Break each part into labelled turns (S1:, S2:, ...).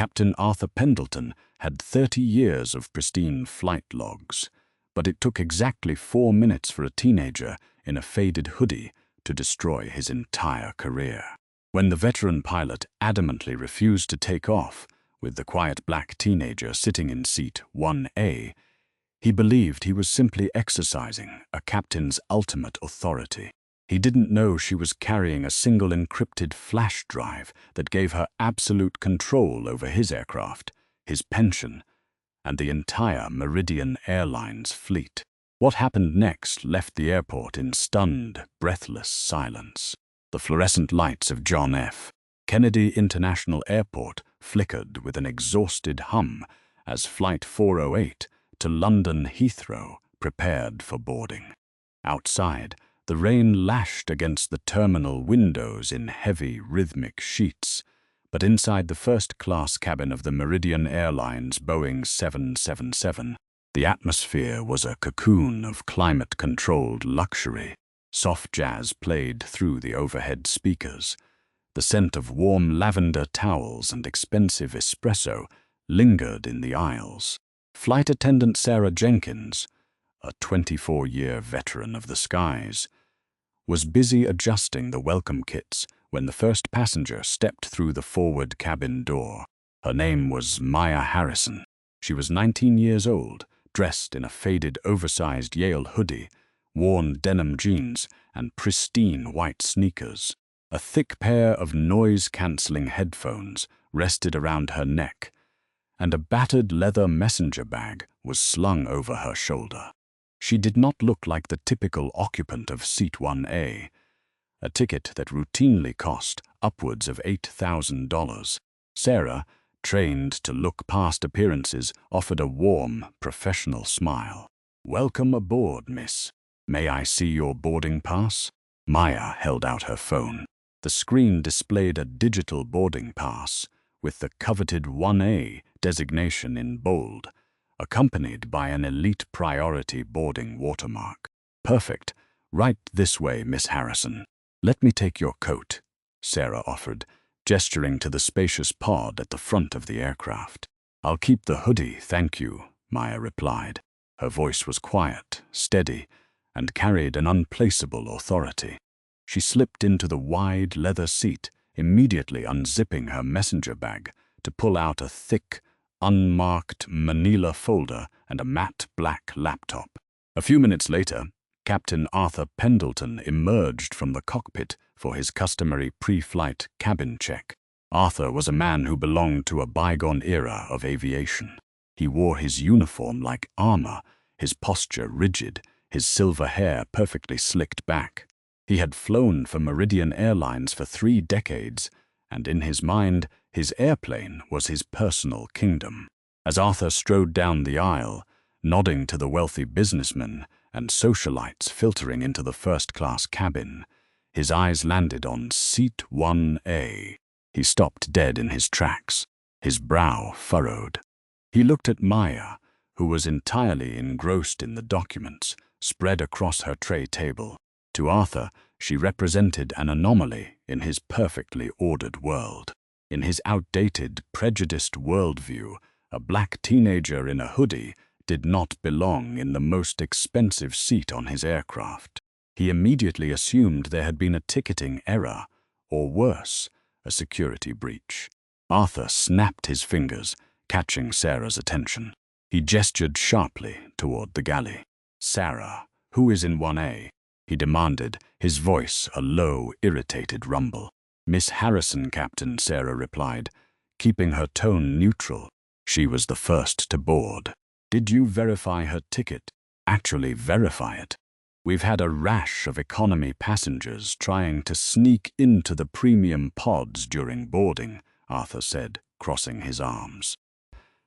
S1: Captain Arthur Pendleton had 30 years of pristine flight logs, but it took exactly 4 minutes for a teenager in a faded hoodie to destroy his entire career. When the veteran pilot adamantly refused to take off, with the quiet black teenager sitting in seat 1A, he believed he was simply exercising a captain's ultimate authority. He didn't know she was carrying a single encrypted flash drive that gave her absolute control over his aircraft, his pension, and the entire Meridian Airlines fleet. What happened next left the airport in stunned, breathless silence. The fluorescent lights of John F. Kennedy International Airport flickered with an exhausted hum as Flight 408 to London Heathrow prepared for boarding. Outside, the rain lashed against the terminal windows in heavy, rhythmic sheets, but inside the first-class cabin of the Meridian Airlines Boeing 777, the atmosphere was a cocoon of climate-controlled luxury. Soft jazz played through the overhead speakers. The scent of warm lavender towels and expensive espresso lingered in the aisles. Flight attendant Sarah Jenkins, a 24-year veteran of the skies, was busy adjusting the welcome kits when the first passenger stepped through the forward cabin door. Her name was Maya Harrison. She was 19 years old, dressed in a faded, oversized Yale hoodie, worn denim jeans, and pristine white sneakers. A thick pair of noise-canceling headphones rested around her neck, and a battered leather messenger bag was slung over her shoulder. She did not look like the typical occupant of Seat 1A, a ticket that routinely cost upwards of $8,000. Sarah, trained to look past appearances, offered a warm, professional smile. "Welcome aboard, miss. May I see your boarding pass?" Maya held out her phone. The screen displayed a digital boarding pass with the coveted 1A designation in bold, accompanied by an elite priority boarding watermark. "Perfect. Right this way, Miss Harrison." "Let me take your coat," Sarah offered, gesturing to the spacious pod at the front of the aircraft. "I'll keep the hoodie, thank you," Maya replied. Her voice was quiet, steady, and carried an unplaceable authority. She slipped into the wide leather seat, immediately unzipping her messenger bag to pull out a thick, unmarked manila folder and a matte black laptop. A few minutes later, Captain Arthur Pendleton emerged from the cockpit for his customary pre-flight cabin check. Arthur was a man who belonged to a bygone era of aviation. He wore his uniform like armor, his posture rigid, his silver hair perfectly slicked back. He had flown for Meridian Airlines for 3 decades, and in his mind, his airplane was his personal kingdom. As Arthur strode down the aisle, nodding to the wealthy businessmen and socialites filtering into the first-class cabin, his eyes landed on Seat 1A. He stopped dead in his tracks, his brow furrowed. He looked at Maya, who was entirely engrossed in the documents spread across her tray table. To Arthur, she represented an anomaly in his perfectly ordered world. In his outdated, prejudiced worldview, a black teenager in a hoodie did not belong in the most expensive seat on his aircraft. He immediately assumed there had been a ticketing error, or worse, a security breach. Arthur snapped his fingers, catching Sarah's attention. He gestured sharply toward the galley. "Sarah, who is in 1A?" he demanded, his voice a low, irritated rumble. "Miss Harrison, Captain," Sarah replied, keeping her tone neutral. She was the first to board. "Did you verify her ticket? Actually verify it? We've had a rash of economy passengers trying to sneak into the premium pods during boarding," Arthur said, crossing his arms.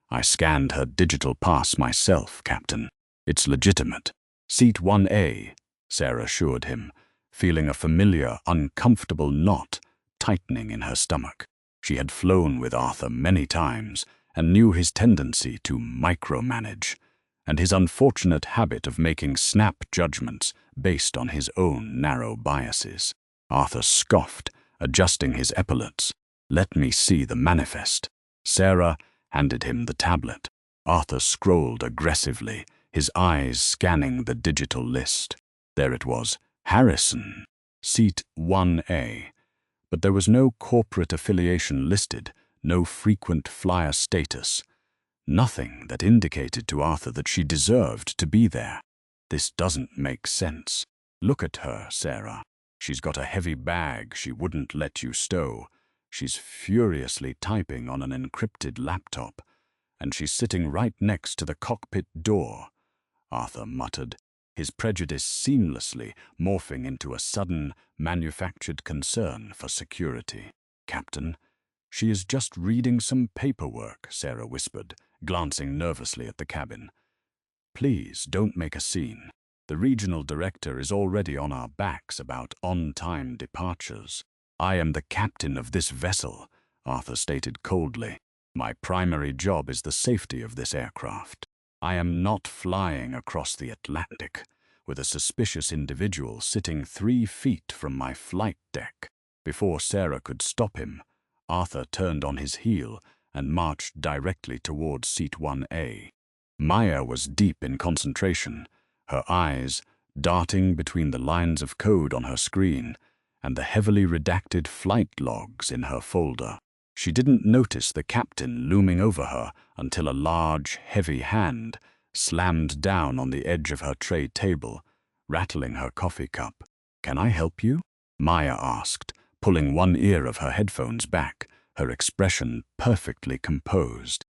S1: "I scanned her digital pass myself, Captain. It's legitimate." "Seat 1A," Sarah assured him, feeling a familiar, uncomfortable knot tightening in her stomach. She had flown with Arthur many times and knew his tendency to micromanage, and his unfortunate habit of making snap judgments based on his own narrow biases. Arthur scoffed, adjusting his epaulets. "Let me see the manifest." Sarah handed him the tablet. Arthur scrolled aggressively, his eyes scanning the digital list. There it was, Harrison, seat 1A. But there was no corporate affiliation listed, no frequent flyer status. Nothing that indicated to Arthur that she deserved to be there. This doesn't make sense. Look at her, Sarah. She's got a heavy bag she wouldn't let you stow. She's furiously typing on an encrypted laptop, and she's sitting right next to the cockpit door, Arthur muttered, his prejudice seamlessly morphing into a sudden, manufactured concern for security. Captain, she is just reading some paperwork, Sarah whispered, glancing nervously at the cabin. Please don't make a scene. The regional director is already on our backs about on-time departures. I am the captain of this vessel, Arthur stated coldly. My primary job is the safety of this aircraft. I am not flying across the Atlantic with a suspicious individual sitting 3 feet from my flight deck. Before Sarah could stop him, Arthur turned on his heel and marched directly towards seat 1A. Maya was deep in concentration, her eyes darting between the lines of code on her screen and the heavily redacted flight logs in her folder. She didn't notice the captain looming over her until a large, heavy hand slammed down on the edge of her tray table, rattling her coffee cup. "Can I help you?" Maya asked, pulling one ear of her headphones back, her expression perfectly composed.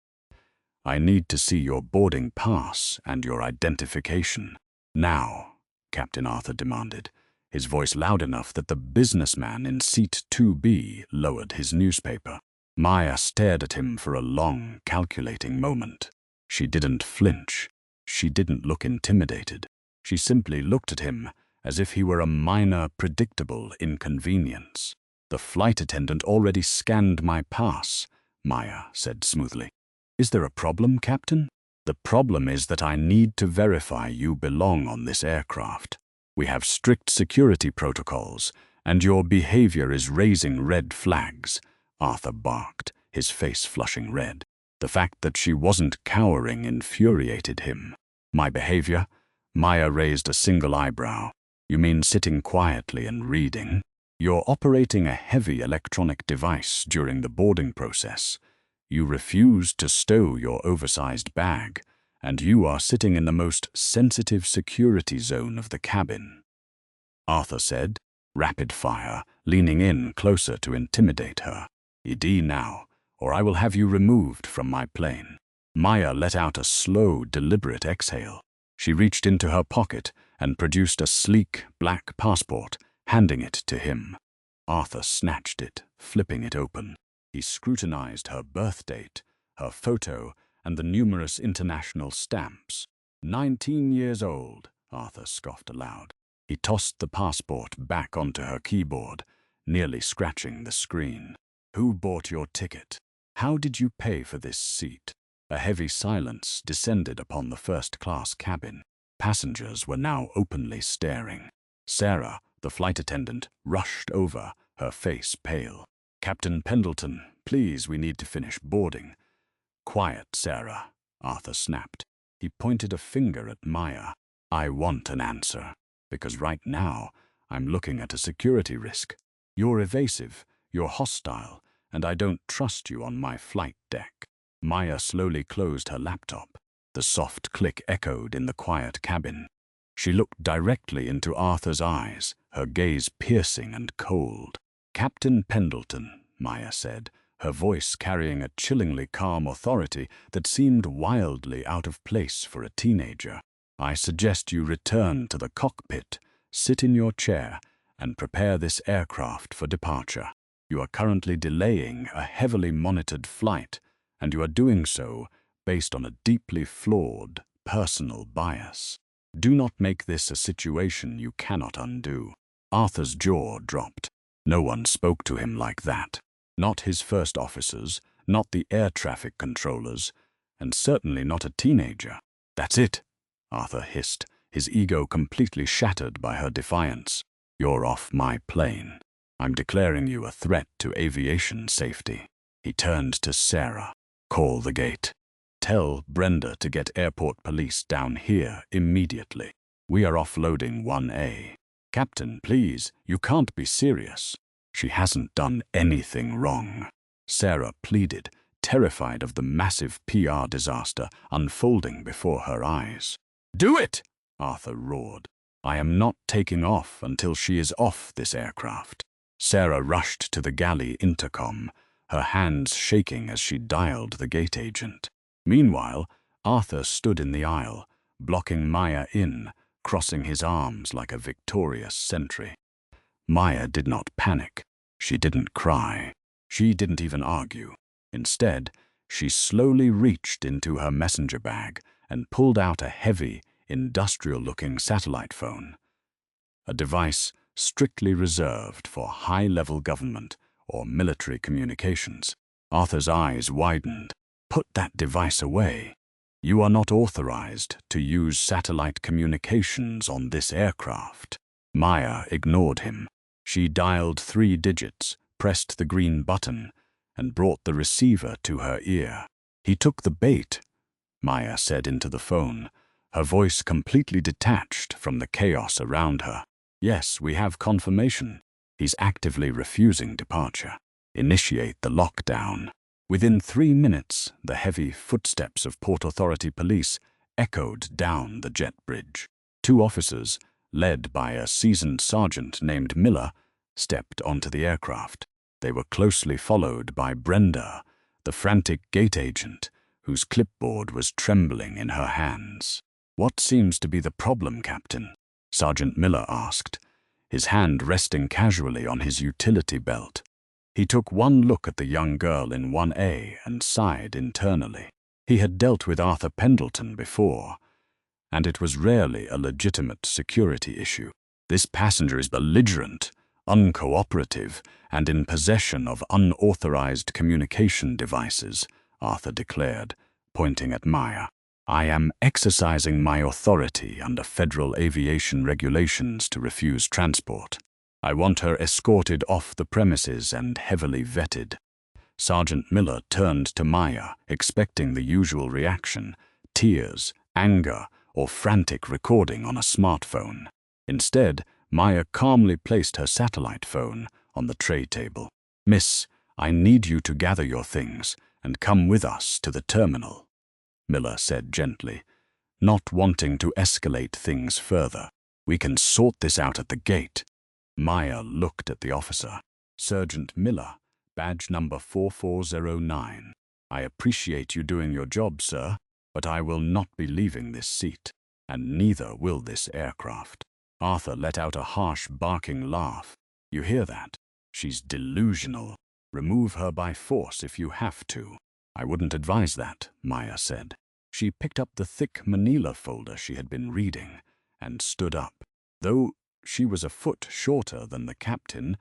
S1: "I need to see your boarding pass and your identification. Now," Captain Arthur demanded, his voice loud enough that the businessman in seat 2B lowered his newspaper. Maya stared at him for a long, calculating moment. She didn't flinch. She didn't look intimidated. She simply looked at him as if he were a minor, predictable inconvenience. "The flight attendant already scanned my pass," Maya said smoothly. "Is there a problem, Captain?" "The problem is that I need to verify you belong on this aircraft. We have strict security protocols, and your behavior is raising red flags," Arthur barked, his face flushing red. The fact that she wasn't cowering infuriated him. "My behavior?" Maya raised a single eyebrow. "You mean sitting quietly and reading? You're operating a heavy electronic device during the boarding process. You refused to stow your oversized bag, and you are sitting in the most sensitive security zone of the cabin," Arthur said, rapid fire, leaning in closer to intimidate her. "ED now, or I will have you removed from my plane." Maya let out a slow, deliberate exhale. She reached into her pocket and produced a sleek, black passport, handing it to him. Arthur snatched it, flipping it open. He scrutinized her birth date, her photo, and the numerous international stamps. 19 years old, Arthur scoffed aloud. He tossed the passport back onto her keyboard, nearly scratching the screen. "Who bought your ticket? How did you pay for this seat?" A heavy silence descended upon the first-class cabin. Passengers were now openly staring. Sarah, the flight attendant, rushed over, her face pale. "Captain Pendleton, please, we need to finish boarding." "Quiet, Sarah," Arthur snapped. He pointed a finger at Maya. "I want an answer, because right now I'm looking at a security risk. You're evasive, you're hostile, and I don't trust you on my flight deck." Maya slowly closed her laptop. The soft click echoed in the quiet cabin. She looked directly into Arthur's eyes, her gaze piercing and cold. "Captain Pendleton," Maya said, her voice carrying a chillingly calm authority that seemed wildly out of place for a teenager. "I suggest you return to the cockpit, sit in your chair, and prepare this aircraft for departure. You are currently delaying a heavily monitored flight, and you are doing so based on a deeply flawed personal bias. Do not make this a situation you cannot undo." Arthur's jaw dropped. No one spoke to him like that. Not his first officers, not the air traffic controllers, and certainly not a teenager. "That's it," Arthur hissed, his ego completely shattered by her defiance. "You're off my plane. I'm declaring you a threat to aviation safety." He turned to Sarah. Call the gate. Tell Brenda to get airport police down here immediately. We are offloading 1A. Captain, please, you can't be serious. She hasn't done anything wrong. Sarah pleaded, terrified of the massive PR disaster unfolding before her eyes. Do it! Arthur roared. I am not taking off until she is off this aircraft. Sarah rushed to the galley intercom, her hands shaking as she dialed the gate agent. Meanwhile, Arthur stood in the aisle, blocking Maya in, crossing his arms like a victorious sentry. Maya did not panic. She didn't cry. She didn't even argue. Instead, she slowly reached into her messenger bag and pulled out a heavy, industrial-looking satellite phone, a device strictly reserved for high-level government or military communications. Arthur's eyes widened. Put that device away. You are not authorized to use satellite communications on this aircraft. Maya ignored him. She dialed 3 digits, pressed the green button, and brought the receiver to her ear. He took the bait, Maya said into the phone, her voice completely detached from the chaos around her. Yes, we have confirmation. He's actively refusing departure. Initiate the lockdown. Within 3 minutes, the heavy footsteps of Port Authority police echoed down the jet bridge. 2 officers, led by a seasoned sergeant named Miller, stepped onto the aircraft. They were closely followed by Brenda, the frantic gate agent, whose clipboard was trembling in her hands. What seems to be the problem, Captain? Sergeant Miller asked, his hand resting casually on his utility belt. He took one look at the young girl in 1A and sighed internally. He had dealt with Arthur Pendleton before, and it was rarely a legitimate security issue. This passenger is belligerent, uncooperative, and in possession of unauthorized communication devices, Arthur declared, pointing at Maya. I am exercising my authority under federal aviation regulations to refuse transport. I want her escorted off the premises and heavily vetted. Sergeant Miller turned to Maya, expecting the usual reaction, tears, anger, or frantic recording on a smartphone. Instead, Maya calmly placed her satellite phone on the tray table. Miss, I need you to gather your things and come with us to the terminal, Miller said gently, not wanting to escalate things further. We can sort this out at the gate. Maya looked at the officer. Sergeant Miller, badge number 4409. I appreciate you doing your job, sir, but I will not be leaving this seat, and neither will this aircraft. Arthur let out a harsh, barking laugh. You hear that? She's delusional. Remove her by force if you have to. I wouldn't advise that, Maya said. She picked up the thick manila folder she had been reading and stood up. Though she was a foot shorter than the captain,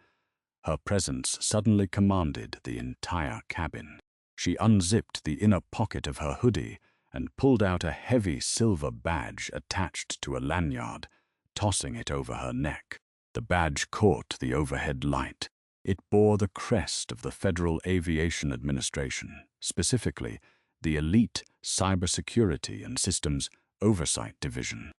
S1: her presence suddenly commanded the entire cabin. She unzipped the inner pocket of her hoodie and pulled out a heavy silver badge attached to a lanyard, tossing it over her neck. The badge caught the overhead light. It bore the crest of the Federal Aviation Administration, specifically the Elite Cybersecurity and Systems Oversight Division.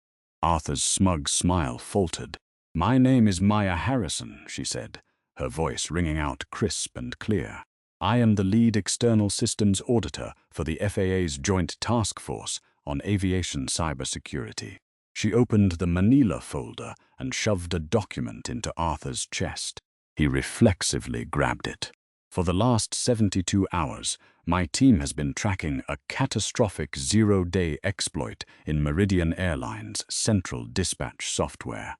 S1: Arthur's smug smile faltered. My name is Maya Harrison, she said, her voice ringing out crisp and clear. I am the lead external systems auditor for the FAA's Joint Task Force on Aviation Cybersecurity. She opened the manila folder and shoved a document into Arthur's chest. He reflexively grabbed it. For the last 72 hours, my team has been tracking a catastrophic 0-day exploit in Meridian Airline's central dispatch software.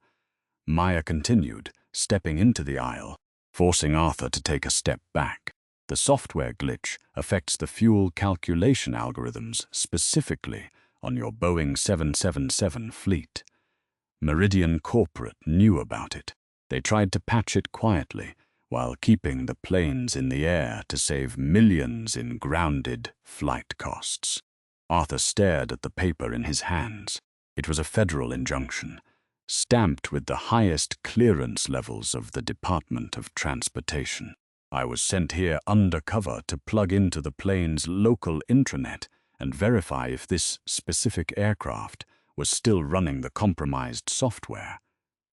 S1: Maya continued, stepping into the aisle, forcing Arthur to take a step back. The software glitch affects the fuel calculation algorithms specifically on your Boeing 777 fleet. Meridian Corporate knew about it. They tried to patch it quietly while keeping the planes in the air to save millions in grounded flight costs. Arthur stared at the paper in his hands. It was a federal injunction, stamped with the highest clearance levels of the Department of Transportation. I was sent here undercover to plug into the plane's local intranet and verify if this specific aircraft was still running the compromised software,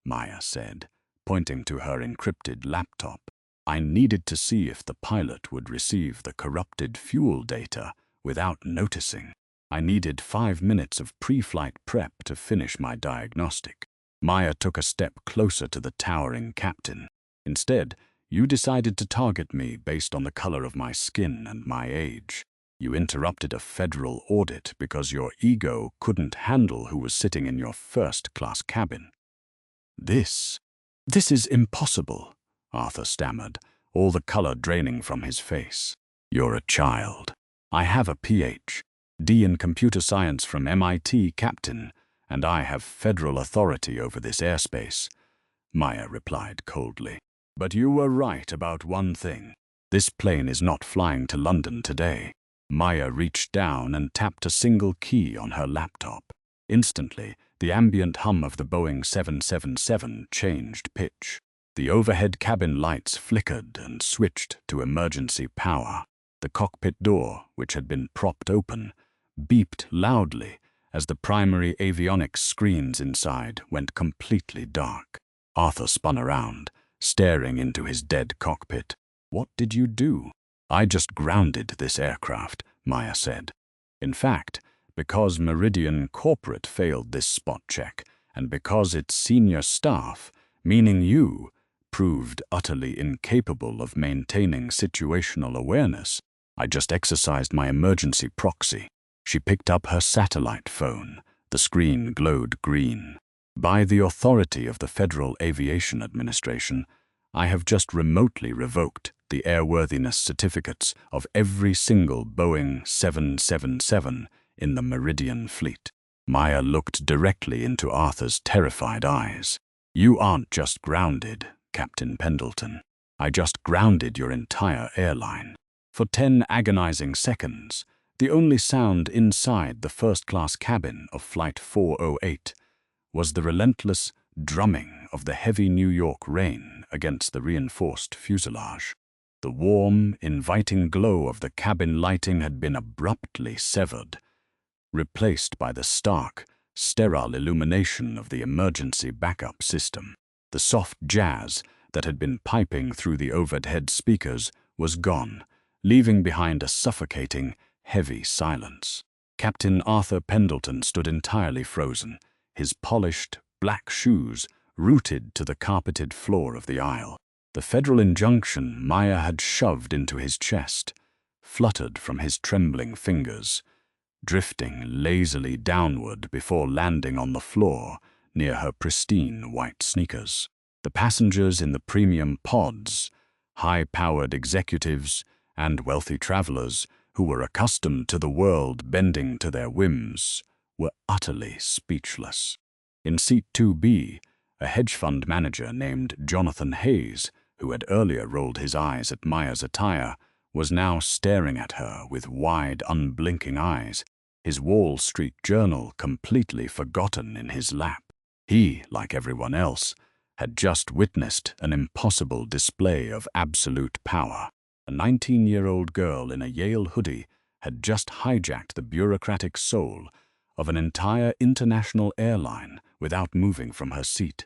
S1: Maya said, pointing to her encrypted laptop. I needed to see if the pilot would receive the corrupted fuel data without noticing. I needed 5 minutes of pre-flight prep to finish my diagnostic. Maya took a step closer to the towering captain. Instead, you decided to target me based on the color of my skin and my age. You interrupted a federal audit because your ego couldn't handle who was sitting in your first-class cabin. This is impossible, Arthur stammered, all the color draining from his face. You're a child. I have a Ph.D. in computer science from MIT, Captain, and I have federal authority over this airspace, Maya replied coldly. But you were right about one thing. This plane is not flying to London today. Maya reached down and tapped a single key on her laptop. Instantly, the ambient hum of the Boeing 777 changed pitch. The overhead cabin lights flickered and switched to emergency power. The cockpit door, which had been propped open, beeped loudly as the primary avionics screens inside went completely dark. Arthur spun around, staring into his dead cockpit. What did you do? I just grounded this aircraft, Maya said. In fact, because Meridian Corporate failed this spot check, and because its senior staff, meaning you, proved utterly incapable of maintaining situational awareness, I just exercised my emergency proxy. She picked up her satellite phone. The screen glowed green. By the authority of the Federal Aviation Administration, I have just remotely revoked the airworthiness certificates of every single Boeing 777 in the Meridian fleet. Maya looked directly into Arthur's terrified eyes. You aren't just grounded, Captain Pendleton. I just grounded your entire airline. For 10 agonizing seconds, the only sound inside the first-class cabin of Flight 408 was the relentless drumming of the heavy New York rain against the reinforced fuselage. The warm, inviting glow of the cabin lighting had been abruptly severed, replaced by the stark, sterile illumination of the emergency backup system. The soft jazz that had been piping through the overhead speakers was gone, leaving behind a suffocating, heavy silence. Captain Arthur Pendleton stood entirely frozen, his polished, black shoes rooted to the carpeted floor of the aisle. The federal injunction Maya had shoved into his chest fluttered from his trembling fingers, drifting lazily downward before landing on the floor near her pristine white sneakers. The passengers in the premium pods, high-powered executives, and wealthy travelers who were accustomed to the world bending to their whims, were utterly speechless. In seat 2B, a hedge fund manager named Jonathan Hayes, who had earlier rolled his eyes at Maya's attire, was now staring at her with wide, unblinking eyes, his Wall Street Journal completely forgotten in his lap. He, like everyone else, had just witnessed an impossible display of absolute power. A 19-year-old girl in a Yale hoodie had just hijacked the bureaucratic soul of an entire international airline without moving from her seat.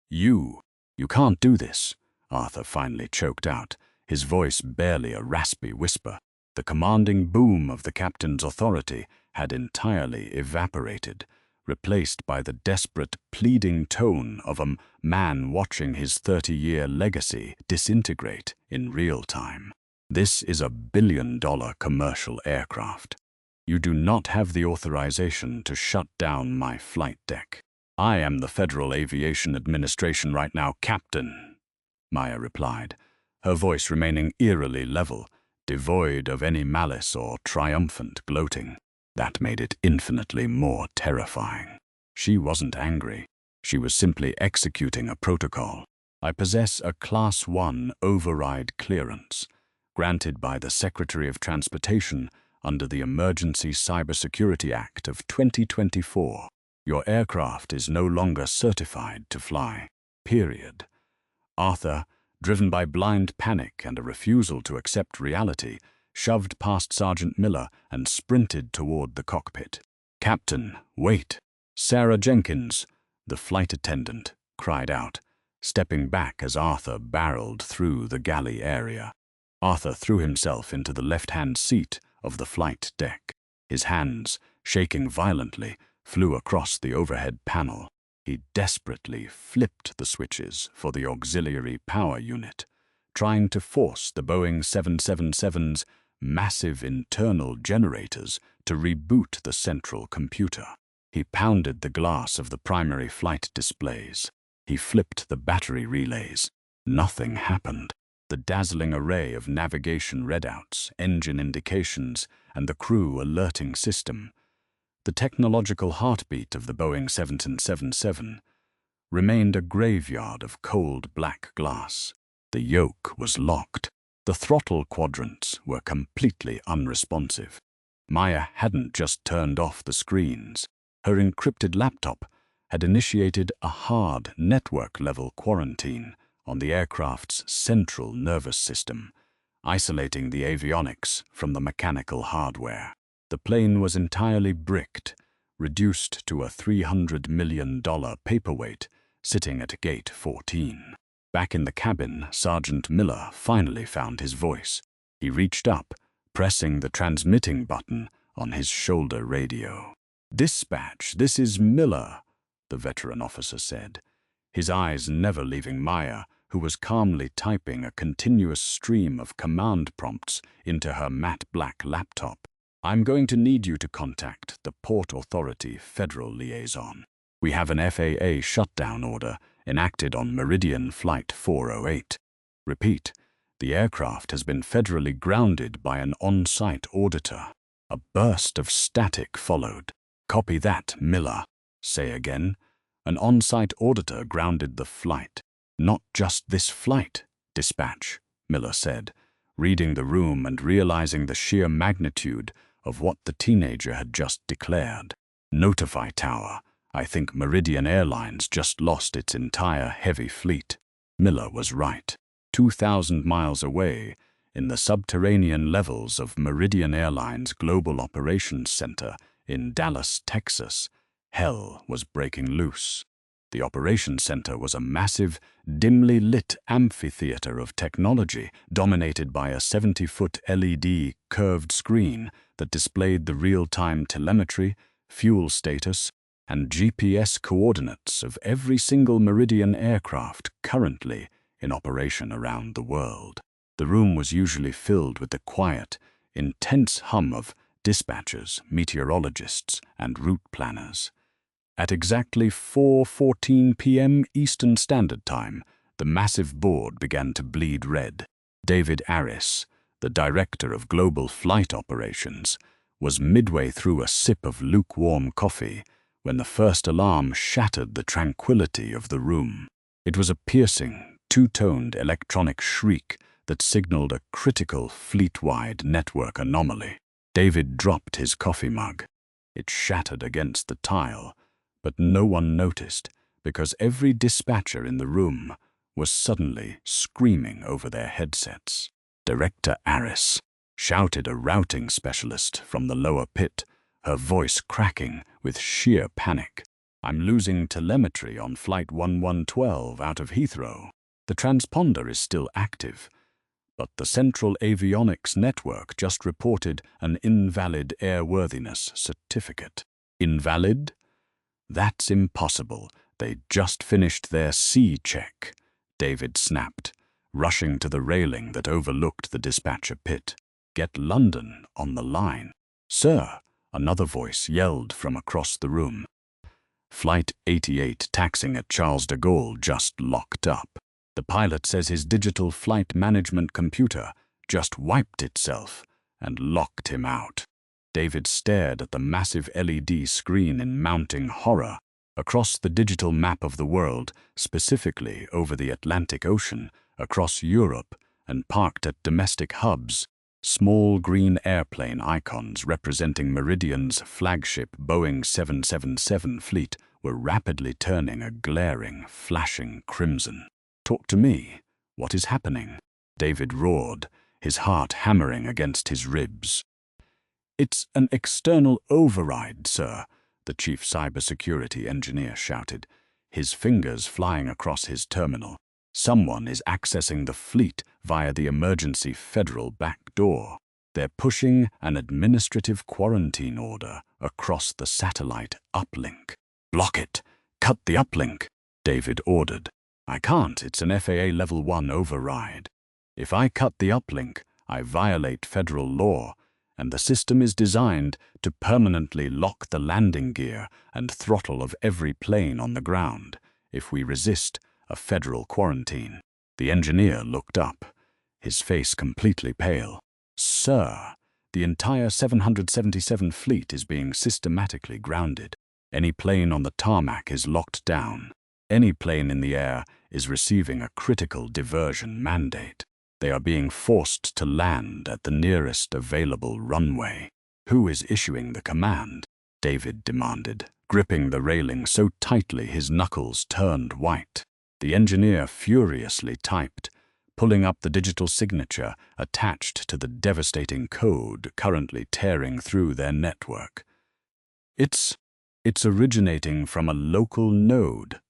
S1: You can't do this, Arthur finally choked out, his voice barely a raspy whisper. The commanding boom of the captain's authority had entirely evaporated, replaced by the desperate, pleading tone of a man watching his 30-year legacy disintegrate in real time. This is a billion-dollar commercial aircraft. You do not have the authorization to shut down my flight deck. I am the Federal Aviation Administration right now, Captain, Maya replied, her voice remaining eerily level, devoid of any malice or triumphant gloating. That made it infinitely more terrifying. She wasn't angry. She was simply executing a protocol. I possess a Class 1 override clearance, granted by the Secretary of Transportation under the Emergency Cybersecurity Act of 2024. Your aircraft is no longer certified to fly. Period. Arthur, driven by blind panic and a refusal to accept reality, shoved past Sergeant Miller and sprinted toward the cockpit. "Captain, wait!" "Sarah Jenkins," the flight attendant cried out, stepping back as Arthur barreled through the galley area. Arthur threw himself into the left-hand seat of the flight deck. His hands, shaking violently, flew across the overhead panel. He desperately flipped the switches for the auxiliary power unit, trying to force the Boeing 777's massive internal generators to reboot the central computer. He pounded the glass of the primary flight displays. He flipped the battery relays. Nothing happened. The dazzling array of navigation readouts, engine indications, and the crew alerting system, the technological heartbeat of the Boeing 777, remained a graveyard of cold black glass. The yoke was locked. The throttle quadrants were completely unresponsive. Maya hadn't just turned off the screens. Her encrypted laptop had initiated a hard network-level quarantine on the aircraft's central nervous system, isolating the avionics from the mechanical hardware. The plane was entirely bricked, reduced to a $300 million paperweight, sitting at Gate 14. Back in the cabin, Sergeant Miller finally found his voice. He reached up, pressing the transmitting button on his shoulder radio. "Dispatch, this is Miller," the veteran officer said, his eyes never leaving Maya, who was calmly typing a continuous stream of command prompts into her matte black laptop. "I'm going to need you to contact the Port Authority Federal Liaison. We have an FAA shutdown order enacted on Meridian Flight 408. Repeat, the aircraft has been federally grounded by an on-site auditor." A burst of static followed. "Copy that, Miller." "Say again." "An on-site auditor grounded the flight." "Not just this flight, dispatch," Miller said, reading the room and realizing the sheer magnitude of what the teenager had just declared. "Notify tower. I think Meridian Airlines just lost its entire heavy fleet." Miller was right. 2,000 miles away, in the subterranean levels of Meridian Airlines' Global Operations Center in Dallas, Texas, hell was breaking loose. The operations center was a massive, dimly lit amphitheater of technology dominated by a 70-foot LED curved screen that displayed the real-time telemetry, fuel status, and GPS coordinates of every single Meridian aircraft currently in operation around the world. The room was usually filled with the quiet, intense hum of dispatchers, meteorologists, and route planners. At exactly 4:14 p.m. Eastern Standard Time, the massive board began to bleed red. David Aris, the director of Global Flight Operations, was midway through a sip of lukewarm coffee when the first alarm shattered the tranquility of the room. It was a piercing, two-toned electronic shriek that signaled a critical fleet-wide network anomaly. David dropped his coffee mug. It shattered against the tile, but no one noticed because every dispatcher in the room was suddenly screaming over their headsets. "Director Aris," shouted a routing specialist from the lower pit, her voice cracking with sheer panic. "I'm losing telemetry on Flight 1112 out of Heathrow. The transponder is still active, but the Central Avionics Network just reported an invalid airworthiness certificate." "Invalid? That's impossible. They just finished their C check," David snapped, rushing to the railing that overlooked the dispatcher pit. "Get London on the line." "Sir," another voice yelled from across the room. "Flight 88 taxiing at Charles de Gaulle just locked up. The pilot says his digital flight management computer just wiped itself and locked him out." David stared at the massive LED screen in mounting horror. Across the digital map of the world, specifically over the Atlantic Ocean, across Europe, and parked at domestic hubs, small green airplane icons representing Meridian's flagship Boeing 777 fleet were rapidly turning a glaring, flashing crimson. "Talk to me," What is happening? David roared, his heart hammering against his ribs. It's an external override, sir, the chief cybersecurity engineer shouted, his fingers flying across his terminal. Someone is accessing the fleet via the emergency federal back door. They're pushing an administrative quarantine order across the satellite uplink. Block it! Cut the uplink! David ordered. I can't, it's an FAA Level 1 override. If I cut the uplink, I violate federal law, and the system is designed to permanently lock the landing gear and throttle of every plane on the ground if we resist a federal quarantine. The engineer looked up, his face completely pale. Sir, the entire 777 fleet is being systematically grounded. Any plane on the tarmac is locked down. Any plane in the air is receiving a critical diversion mandate. They are being forced to land at the nearest available runway. Who is issuing the command? David demanded, gripping the railing so tightly his knuckles turned white. The engineer furiously typed, pulling up the digital signature attached to the devastating code currently tearing through their network. It's originating from a local node,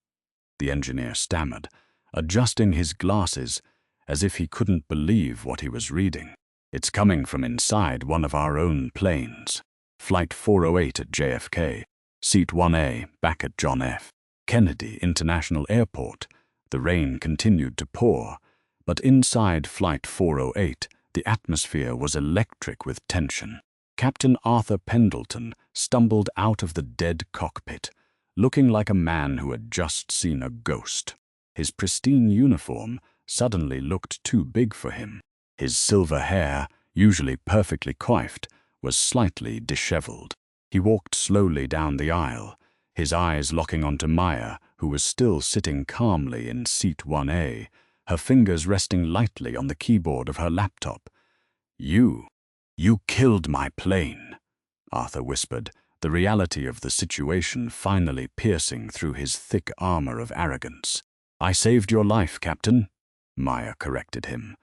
S1: the engineer stammered, adjusting his glasses as if he couldn't believe what he was reading. It's coming from inside one of our own planes. Flight 408 at JFK, Seat 1A back at John F. Kennedy International Airport. The rain continued to pour, but inside Flight 408, the atmosphere was electric with tension. Captain Arthur Pendleton stumbled out of the dead cockpit, looking like a man who had just seen a ghost. His pristine uniform suddenly looked too big for him. His silver hair, usually perfectly coiffed, was slightly disheveled. He walked slowly down the aisle, his eyes locking onto Maya, who was still sitting calmly in Seat 1A, her fingers resting lightly on the keyboard of her laptop. You killed my plane," Arthur whispered, the reality of the situation finally piercing through his thick armor of arrogance. "I saved your life, Captain," Maya corrected him,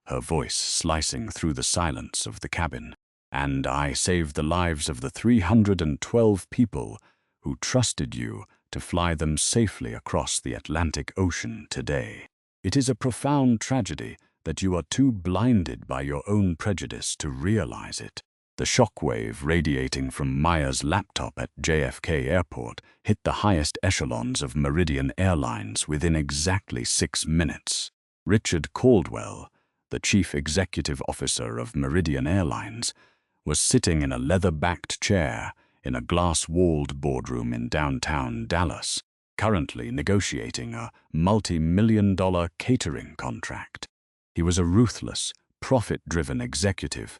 S1: her voice slicing through the silence of the cabin. "And I saved the lives of the 312 people who trusted you to fly them safely across the Atlantic Ocean today. It is a profound tragedy that you are too blinded by your own prejudice to realize it." The shockwave radiating from Maya's laptop at JFK Airport hit the highest echelons of Meridian Airlines within exactly 6 minutes. Richard Caldwell, the chief executive officer of Meridian Airlines, was sitting in a leather-backed chair in a glass-walled boardroom in downtown Dallas, currently negotiating a multi-million-dollar catering contract. He was a ruthless, profit-driven executive,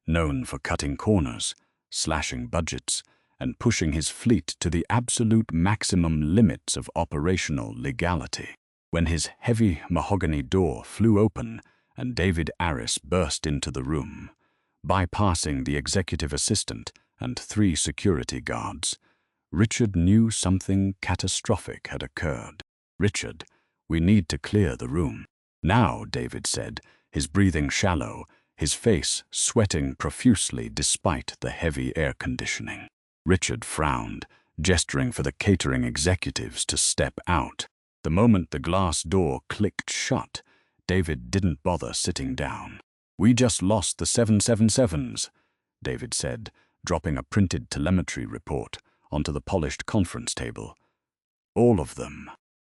S1: known for cutting corners, slashing budgets, and pushing his fleet to the absolute maximum limits of operational legality. When his heavy mahogany door flew open and David Aris burst into the room, bypassing the executive assistant and 3 security guards, Richard knew something catastrophic had occurred. "Richard, we need to clear the room." "Now," David said, his breathing shallow, his face sweating profusely despite the heavy air conditioning. Richard frowned, gesturing for the catering executives to step out. The moment the glass door clicked shut, David didn't bother sitting down. "We just lost the 777s, David said, dropping a printed telemetry report onto the polished conference table. "All of them.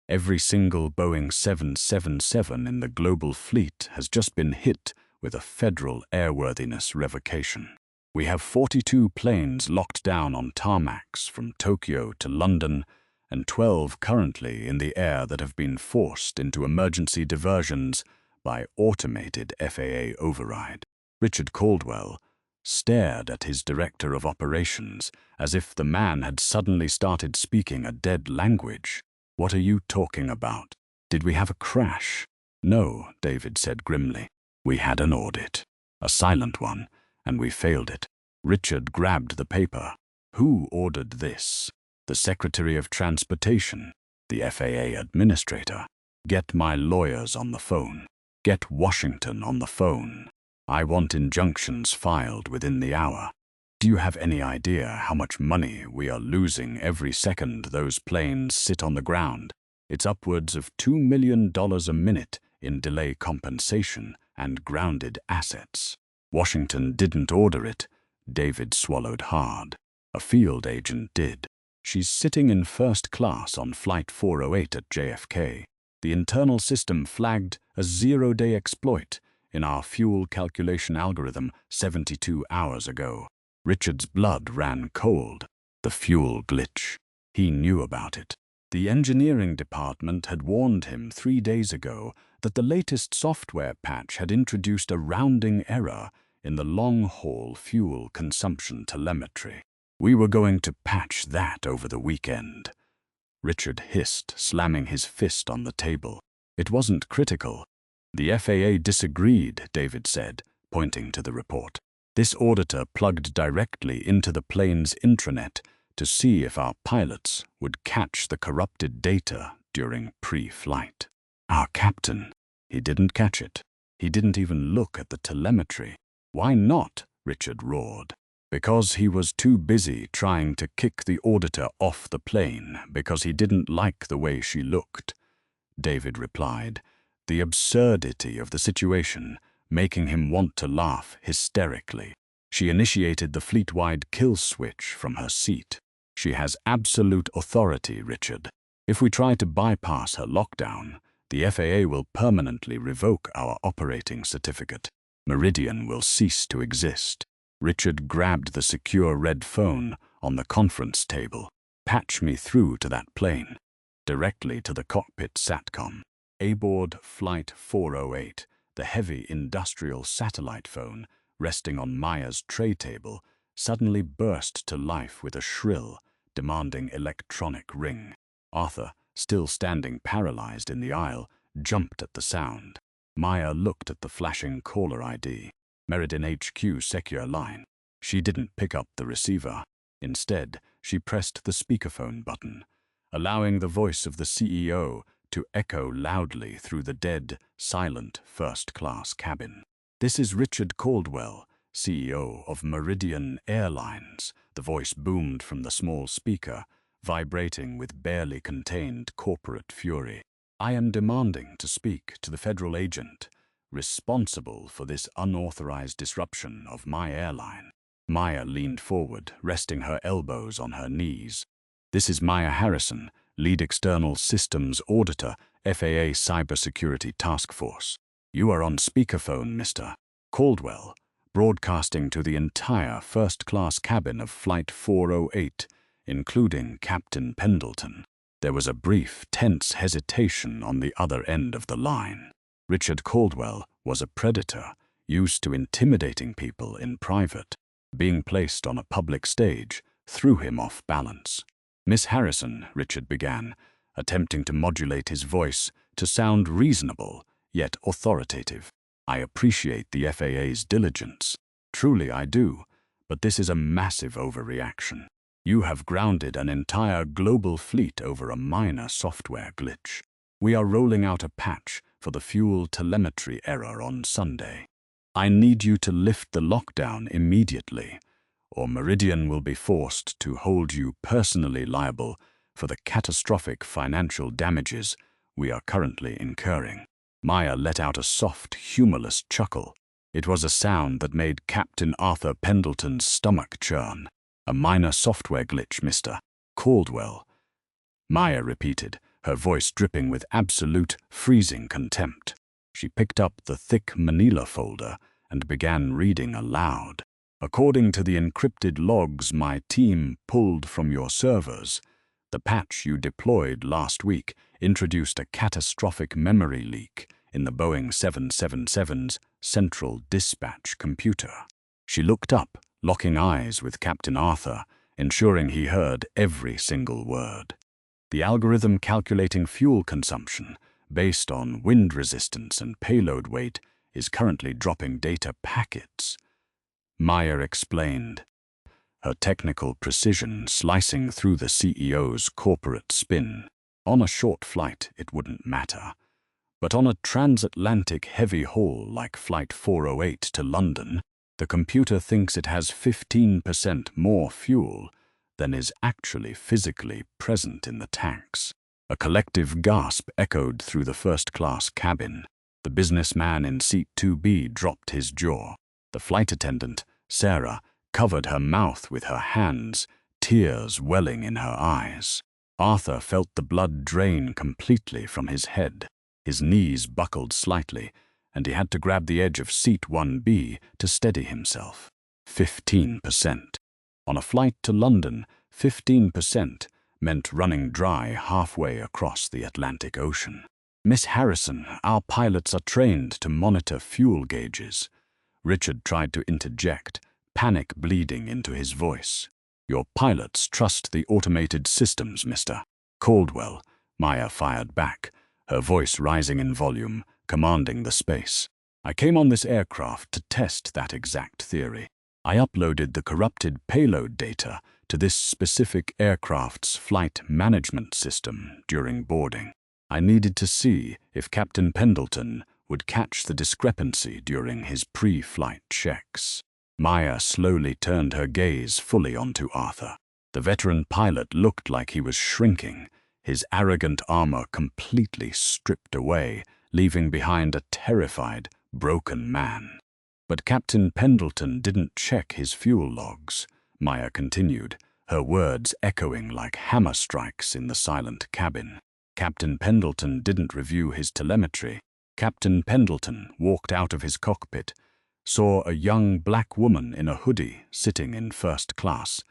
S1: Every single Boeing 777 in the global fleet has just been hit with a federal airworthiness revocation. We have 42 planes locked down on tarmacs from Tokyo to London, and 12 currently in the air that have been forced into emergency diversions by automated FAA override." Richard Caldwell stared at his director of operations as if the man had suddenly started speaking a dead language. "What are you talking about? Did we have a crash?" "No," David said grimly. "We had an audit, a silent one, and we failed it." Richard grabbed the paper. "Who ordered this?" "The Secretary of Transportation, the FAA administrator. Get my lawyers on the phone." Get Washington on the phone. I want injunctions filed within the hour. Do you have any idea how much money we are losing every second those planes sit on the ground? It's upwards of $2 million a minute in delay compensation and grounded assets. Washington didn't order it. David swallowed hard. A field agent did. She's sitting in first class on Flight 408 at JFK. The internal system flagged a zero-day exploit in our fuel calculation algorithm 72 hours ago. Richard's blood ran cold. The fuel glitch. He knew about it. The engineering department had warned him 3 days ago that the latest software patch had introduced a rounding error in the long-haul fuel consumption telemetry. We were going to patch that over the weekend. Richard hissed, slamming his fist on the table. It wasn't critical. The FAA disagreed, David said, pointing to the report. This auditor plugged directly into the plane's intranet to see if our pilots would catch the corrupted data during pre-flight. Our captain, he didn't catch it. He didn't even look at the telemetry. Why not? Richard roared. Because he was too busy trying to kick the auditor off the plane because he didn't like the way she looked. David replied, the absurdity of the situation making him want to laugh hysterically. She initiated the fleet-wide kill switch from her seat. She has absolute authority, Richard. If we try to bypass her lockdown, the FAA will permanently revoke our operating certificate. Meridian will cease to exist. Richard grabbed the secure red phone on the conference table. Patch me through to that plane. Directly to the cockpit SATCOM. Aboard Flight 408, the heavy industrial satellite phone resting on Maya's tray table suddenly burst to life with a shrill, demanding electronic ring. Arthur, still standing paralyzed in the aisle, jumped at the sound. Maya looked at the flashing caller ID. Meridian HQ secure line. She didn't pick up the receiver. Instead, she pressed the speakerphone button, allowing the voice of the CEO to echo loudly through the dead, silent first-class cabin. This is Richard Caldwell, CEO of Meridian Airlines. The voice boomed from the small speaker, vibrating with barely contained corporate fury. I am demanding to speak to the federal agent responsible for this unauthorized disruption of my airline. Maya leaned forward, resting her elbows on her knees. This is Maya Harrison, Lead External Systems Auditor, FAA Cybersecurity Task Force. You are on speakerphone, Mr. Caldwell, broadcasting to the entire first-class cabin of Flight 408, including Captain Pendleton. There was a brief, tense hesitation on the other end of the line. Richard Caldwell was a predator, used to intimidating people in private. Being placed on a public stage threw him off balance. Miss Harrison, Richard began, attempting to modulate his voice to sound reasonable, yet authoritative. I appreciate the FAA's diligence. Truly I do, but this is a massive overreaction. You have grounded an entire global fleet over a minor software glitch. We are rolling out a patch for the fuel telemetry error on Sunday. I need you to lift the lockdown immediately, or Meridian will be forced to hold you personally liable for the catastrophic financial damages we are currently incurring. Maya let out a soft, humorless chuckle. It was a sound that made Captain Arthur Pendleton's stomach churn. A minor software glitch, Mr. Caldwell. Maya repeated, her voice dripping with absolute, freezing contempt. She picked up the thick manila folder and began reading aloud. According to the encrypted logs my team pulled from your servers, the patch you deployed last week introduced a catastrophic memory leak in the Boeing 777's central dispatch computer. She looked up, locking eyes with Captain Arthur, ensuring he heard every single word. The algorithm calculating fuel consumption based on wind resistance and payload weight is currently dropping data packets. Maya explained, her technical precision slicing through the CEO's corporate spin. On a short flight, it wouldn't matter. But on a transatlantic heavy haul like Flight 408 to London, the computer thinks it has 15% more fuel than is actually physically present in the tanks. A collective gasp echoed through the first-class cabin. The businessman in seat 2B dropped his jaw. The flight attendant, Sarah, covered her mouth with her hands, tears welling in her eyes. Arthur felt the blood drain completely from his head. His knees buckled slightly, and he had to grab the edge of seat 1B to steady himself. 15%. On a flight to London, 15% meant running dry halfway across the Atlantic Ocean. "Miss Harrison, our pilots are trained to monitor fuel gauges." Richard tried to interject, panic bleeding into his voice. "Your pilots trust the automated systems, Mr. Caldwell," Maya fired back, her voice rising in volume, commanding the space. "I came on this aircraft to test that exact theory. I uploaded the corrupted payload data to this specific aircraft's flight management system during boarding. I needed to see if Captain Pendleton would catch the discrepancy during his pre-flight checks." Maya slowly turned her gaze fully onto Arthur. The veteran pilot looked like he was shrinking, his arrogant armor completely stripped away, leaving behind a terrified, broken man. "But Captain Pendleton didn't check his fuel logs," Maya continued, her words echoing like hammer strikes in the silent cabin. "Captain Pendleton didn't review his telemetry. Captain Pendleton walked out of his cockpit, saw a young black woman in a hoodie sitting in first class,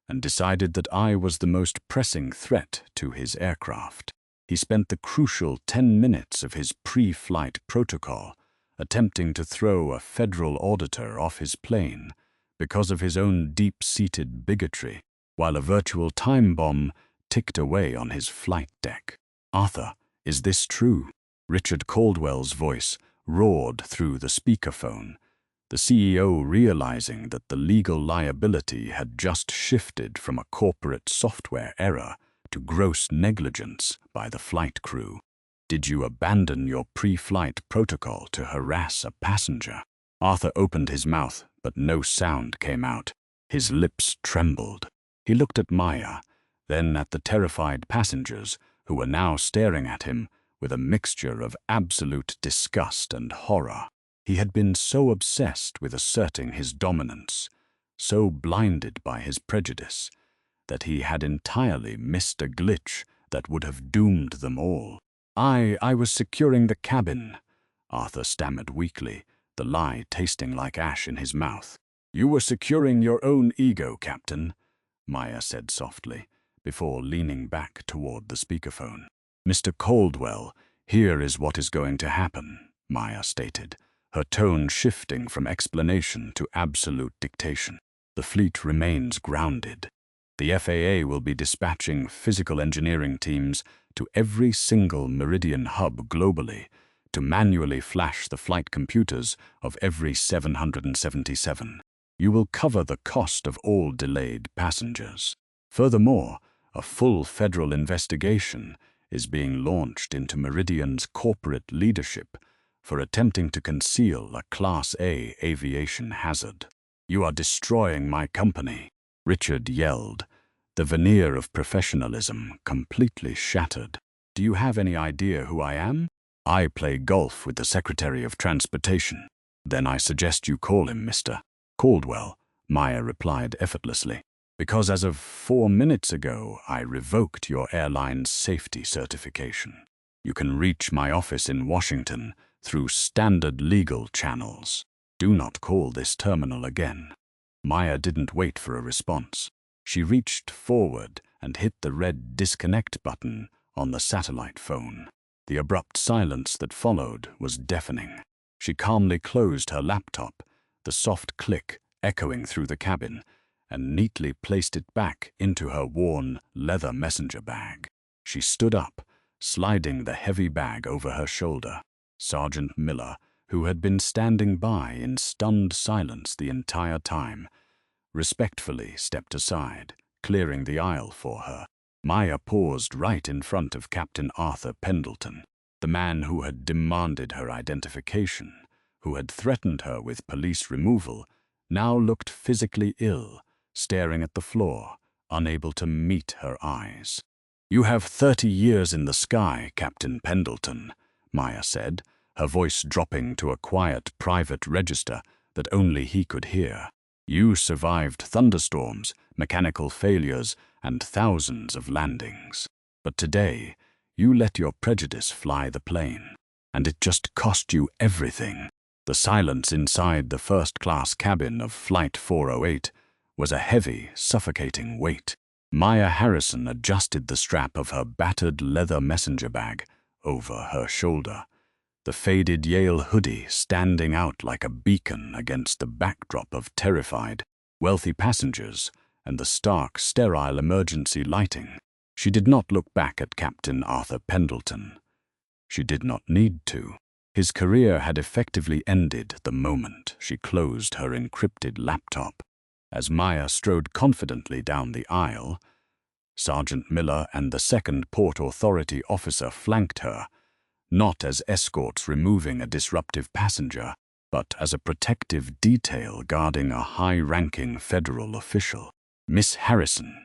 S1: and decided that I was the most pressing threat to his aircraft. He spent the crucial 10 minutes of his pre-flight protocol attempting to throw a federal auditor off his plane because of his own deep-seated bigotry, while a virtual time bomb ticked away on his flight deck." "Arthur, is this true?" Richard Caldwell's voice roared through the speakerphone, the CEO realizing that the legal liability had just shifted from a corporate software error to gross negligence by the flight crew. "Did you abandon your pre-flight protocol to harass a passenger?" Arthur opened his mouth, but no sound came out. His lips trembled. He looked at Maya, then at the terrified passengers who were now staring at him with a mixture of absolute disgust and horror. He had been so obsessed with asserting his dominance, so blinded by his prejudice, that he had entirely missed a glitch that would have doomed them all. I was securing the cabin," Arthur stammered weakly, the lie tasting like ash in his mouth. "You were securing your own ego, Captain," Maya said softly, before leaning back toward the speakerphone. "Mr. Caldwell, here is what is going to happen," Maya stated, her tone shifting from explanation to absolute dictation. "The fleet remains grounded. The FAA will be dispatching physical engineering teams to every single Meridian hub globally to manually flash the flight computers of every 777. You will cover the cost of all delayed passengers. Furthermore, a full federal investigation is being launched into Meridian's corporate leadership for attempting to conceal a Class A aviation hazard. You are destroying my company, Richard yelled, the veneer of professionalism completely shattered. Do you have any idea who I am? I play golf with the Secretary of Transportation. Then I suggest you call him Mr. Caldwell, Maya replied effortlessly. Because as of 4 minutes ago, I revoked your airline's safety certification. You can reach my office in Washington through standard legal channels. Do not call this terminal again. Maya didn't wait for a response. She reached forward and hit the red disconnect button on the satellite phone. The abrupt silence that followed was deafening. She calmly closed her laptop, the soft click echoing through the cabin, and neatly placed it back into her worn leather messenger bag. She stood up, sliding the heavy bag over her shoulder. Sergeant Miller, who had been standing by in stunned silence the entire time, respectfully stepped aside, clearing the aisle for her. Maya paused right in front of Captain Arthur Pendleton. The man who had demanded her identification, who had threatened her with police removal, now looked physically ill, staring at the floor, unable to meet her eyes. "You have 30 years in the sky, Captain Pendleton," Maya said, her voice dropping to a quiet private register that only he could hear. "You survived thunderstorms, mechanical failures, and thousands of landings. But today, you let your prejudice fly the plane, and it just cost you everything." The silence inside the first-class cabin of Flight 408 was a heavy, suffocating weight. Maya Harrison adjusted the strap of her battered leather messenger bag over her shoulder, the faded Yale hoodie standing out like a beacon against the backdrop of terrified, wealthy passengers and the stark, sterile emergency lighting. She did not look back at Captain Arthur Pendleton. She did not need to. His career had effectively ended the moment she closed her encrypted laptop. As Maya strode confidently down the aisle, Sergeant Miller and the second Port Authority officer flanked her, not as escorts removing a disruptive passenger, but as a protective detail guarding a high-ranking federal official. "Miss Harrison,"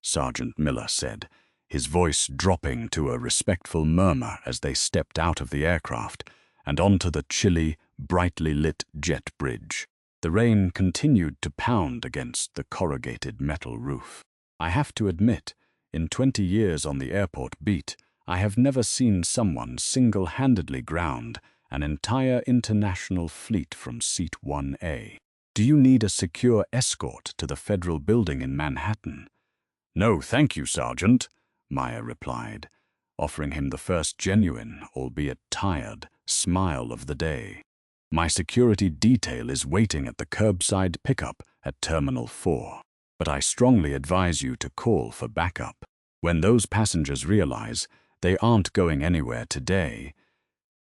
S1: Sergeant Miller said, his voice dropping to a respectful murmur as they stepped out of the aircraft and onto the chilly, brightly lit jet bridge. The rain continued to pound against the corrugated metal roof. "I have to admit, in 20 years on the airport beat, I have never seen someone single-handedly ground an entire international fleet from Seat 1A. Do you need a secure escort to the federal building in Manhattan?" "No, thank you, Sergeant," Maya replied, offering him the first genuine, albeit tired, smile of the day. "My security detail is waiting at the curbside pickup at Terminal 4, but I strongly advise you to call for backup. When those passengers realize they aren't going anywhere today,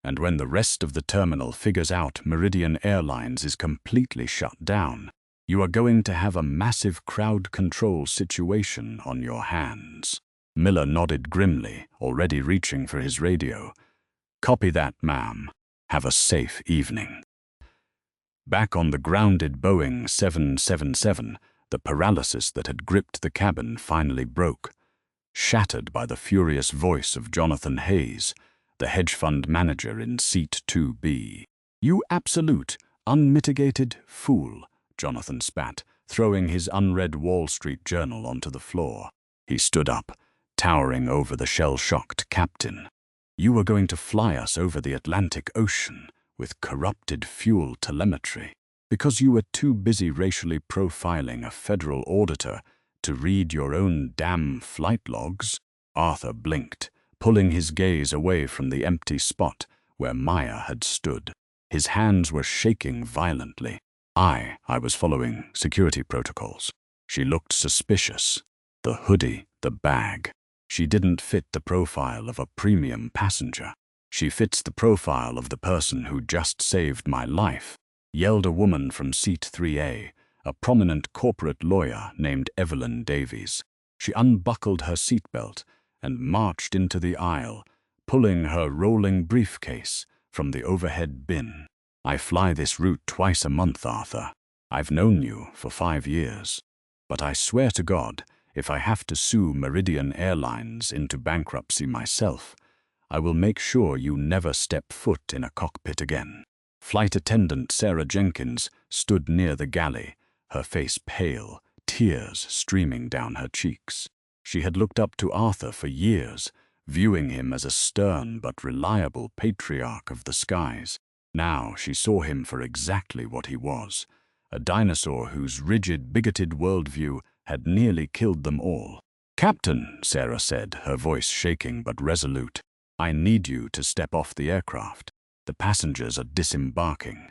S1: and when the rest of the terminal figures out Meridian Airlines is completely shut down, you are going to have a massive crowd control situation on your hands." Miller nodded grimly, already reaching for his radio. "Copy that, ma'am. Have a safe evening." Back on the grounded Boeing 777, the paralysis that had gripped the cabin finally broke, shattered by the furious voice of Jonathan Hayes, the hedge fund manager in Seat 2B. "You absolute, unmitigated fool," Jonathan spat, throwing his unread Wall Street Journal onto the floor. He stood up, towering over the shell-shocked captain. "You were going to fly us over the Atlantic Ocean with corrupted fuel telemetry because you were too busy racially profiling a federal auditor to read your own damn flight logs?" Arthur blinked, pulling his gaze away from the empty spot where Maya had stood. His hands were shaking violently. I was following security protocols." She looked suspicious. The hoodie, the bag. She didn't fit the profile of a premium passenger. "She fits the profile of the person who just saved my life," yelled a woman from Seat 3A, a prominent corporate lawyer named Evelyn Davies. She unbuckled her seatbelt and marched into the aisle, pulling her rolling briefcase from the overhead bin. "I fly this route twice a month, Arthur. I've known you for 5 years. But I swear to God, if I have to sue Meridian Airlines into bankruptcy myself, I will make sure you never step foot in a cockpit again." Flight attendant Sarah Jenkins stood near the galley, her face pale, tears streaming down her cheeks. She had looked up to Arthur for years, viewing him as a stern but reliable patriarch of the skies. Now she saw him for exactly what he was, a dinosaur whose rigid, bigoted worldview had nearly killed them all. "Captain," Sarah said, her voice shaking but resolute, "I need you to step off the aircraft. The passengers are disembarking,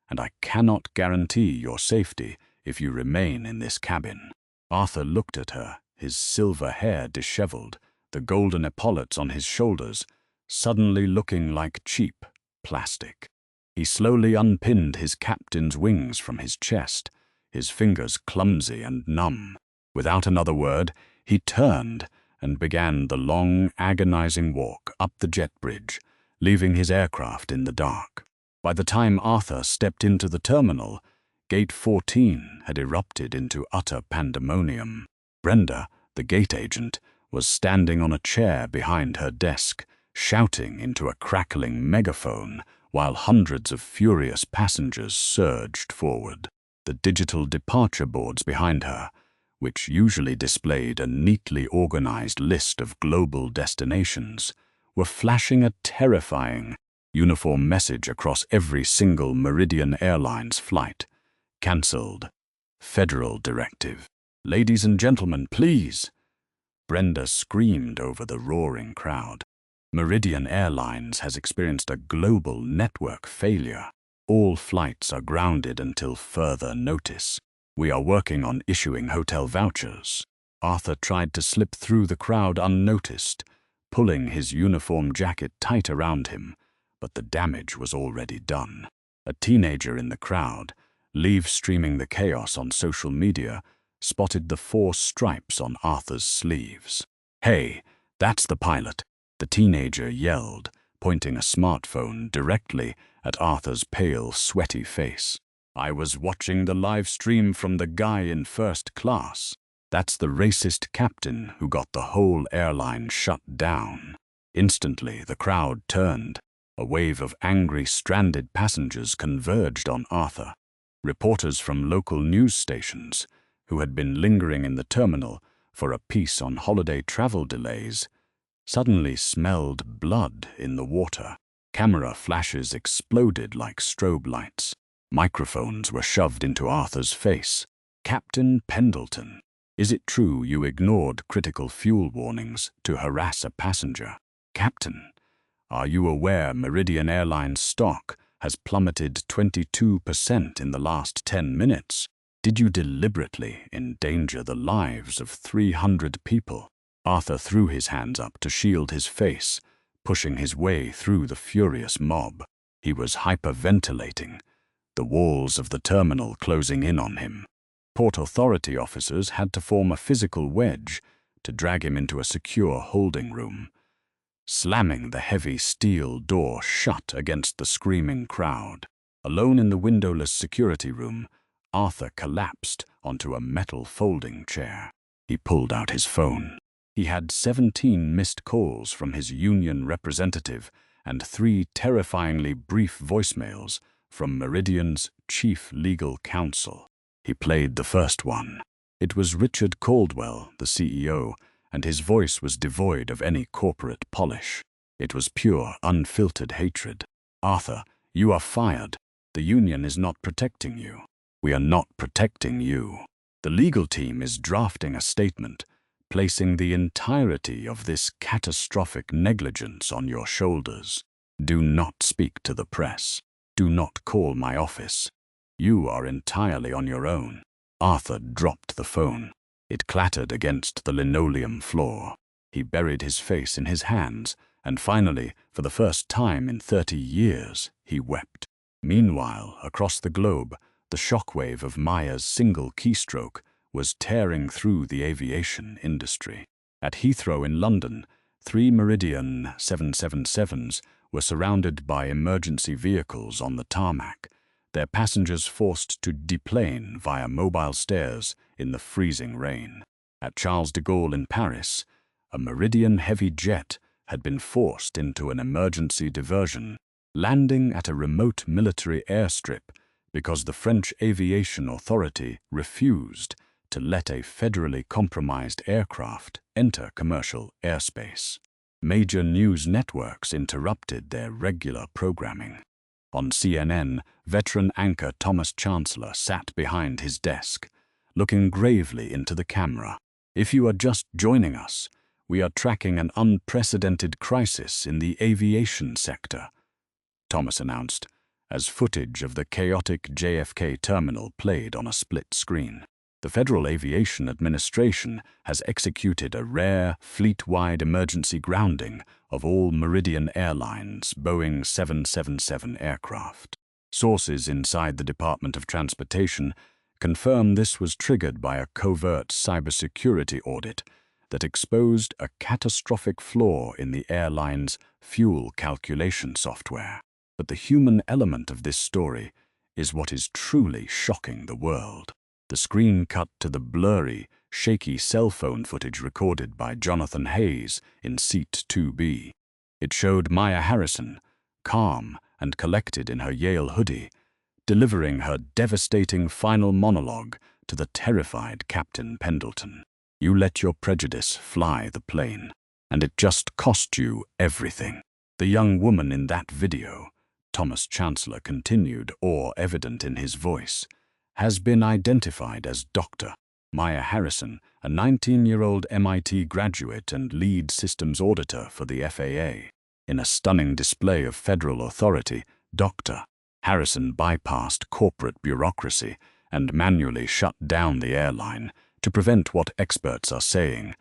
S1: and I cannot guarantee your safety if you remain in this cabin." Arthur looked at her, his silver hair disheveled, the golden epaulets on his shoulders, suddenly looking like cheap plastic. He slowly unpinned his captain's wings from his chest, his fingers clumsy and numb. Without another word, he turned and began the long, agonizing walk up the jet bridge, leaving his aircraft in the dark. By the time Arthur stepped into the terminal, Gate 14 had erupted into utter pandemonium. Brenda, the gate agent, was standing on a chair behind her desk, shouting into a crackling megaphone while hundreds of furious passengers surged forward. The digital departure boards behind her, which usually displayed a neatly organized list of global destinations, were flashing a terrifying, uniform message across every single Meridian Airlines flight. Cancelled. Federal directive. "Ladies and gentlemen, please!" Brenda screamed over the roaring crowd. "Meridian Airlines has experienced a global network failure. All flights are grounded until further notice. We are working on issuing hotel vouchers." Arthur tried to slip through the crowd unnoticed, pulling his uniform jacket tight around him, but the damage was already done. A teenager in the crowd, live-streaming the chaos on social media, spotted the 4 stripes on Arthur's sleeves. "Hey, that's the pilot," the teenager yelled, pointing a smartphone directly at Arthur's pale, sweaty face. "I was watching the live stream from the guy in first class. That's the racist captain who got the whole airline shut down." Instantly, the crowd turned. A wave of angry, stranded passengers converged on Arthur. Reporters from local news stations, who had been lingering in the terminal for a piece on holiday travel delays, suddenly smelled blood in the water. Camera flashes exploded like strobe lights. Microphones were shoved into Arthur's face. "Captain Pendleton, is it true you ignored critical fuel warnings to harass a passenger? Captain, are you aware Meridian Airlines stock has plummeted 22% in the last 10 minutes? Did you deliberately endanger the lives of 300 people? Arthur threw his hands up to shield his face, pushing his way through the furious mob. He was hyperventilating, the walls of the terminal closing in on him. Port Authority officers had to form a physical wedge to drag him into a secure holding room, slamming the heavy steel door shut against the screaming crowd. Alone in the windowless security room, Arthur collapsed onto a metal folding chair. He pulled out his phone. He had 17 missed calls from his union representative and 3 terrifyingly brief voicemails from Meridian's chief legal counsel. He played the first one. It was Richard Caldwell, the CEO, and his voice was devoid of any corporate polish. It was pure, unfiltered hatred. "Arthur, you are fired. The union is not protecting you. We are not protecting you. The legal team is drafting a statement, placing the entirety of this catastrophic negligence on your shoulders. Do not speak to the press. Do not call my office. You are entirely on your own." Arthur dropped the phone. It clattered against the linoleum floor. He buried his face in his hands, and finally, for the first time in 30 years, he wept. Meanwhile, across the globe, the shockwave of Maya's single keystroke was tearing through the aviation industry. At Heathrow in London, 3 Meridian 777s were surrounded by emergency vehicles on the tarmac, their passengers forced to deplane via mobile stairs in the freezing rain. At Charles de Gaulle in Paris, a Meridian heavy jet had been forced into an emergency diversion, landing at a remote military airstrip because the French Aviation Authority refused to let a federally compromised aircraft enter commercial airspace. Major news networks interrupted their regular programming. On CNN, veteran anchor Thomas Chancellor sat behind his desk, looking gravely into the camera. "If you are just joining us, we are tracking an unprecedented crisis in the aviation sector," Thomas announced, as footage of the chaotic JFK terminal played on a split screen. "The Federal Aviation Administration has executed a rare, fleet-wide emergency grounding of all Meridian Airlines Boeing 777 aircraft. Sources inside the Department of Transportation confirm this was triggered by a covert cybersecurity audit that exposed a catastrophic flaw in the airline's fuel calculation software. But the human element of this story is what is truly shocking the world. The screen cut to the blurry, shaky cell phone footage recorded by Jonathan Hayes in Seat 2B. It showed Maya Harrison, calm and collected in her Yale hoodie, delivering her devastating final monologue to the terrified Captain Pendleton. "You let your prejudice fly the plane, and it just cost you everything." The young woman in that video, Thomas Chancellor continued, awe evident in his voice, has been identified as Dr. Maya Harrison, a 19-year-old MIT graduate and lead systems auditor for the FAA. In a stunning display of federal authority, Dr. Harrison bypassed corporate bureaucracy and manually shut down the airline to prevent what experts are saying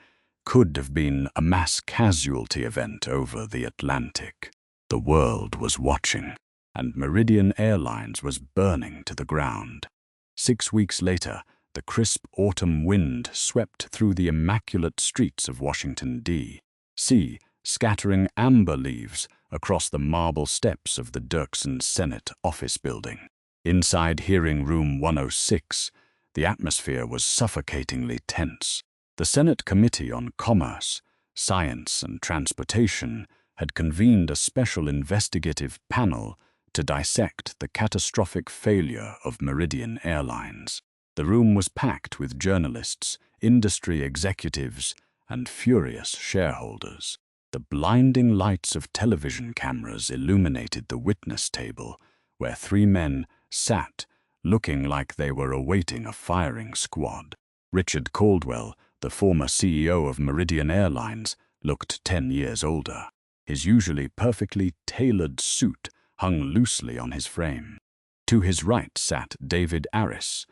S1: could have been a mass casualty event over the Atlantic. The world was watching, and Meridian Airlines was burning to the ground. 6 weeks later, the crisp autumn wind swept through the immaculate streets of Washington, D.C., scattering amber leaves across the marble steps of the Dirksen Senate office building. Inside Hearing Room 106, the atmosphere was suffocatingly tense. The Senate Committee on Commerce, Science and Transportation had convened a special investigative panel to dissect the catastrophic failure of Meridian Airlines. The room was packed with journalists, industry executives, and furious shareholders. The blinding lights of television cameras illuminated the witness table, where 3 men sat, looking like they were awaiting a firing squad. Richard Caldwell, the former CEO of Meridian Airlines, looked 10 years older. His usually perfectly tailored suit hung loosely on his frame. To his right sat David Aris,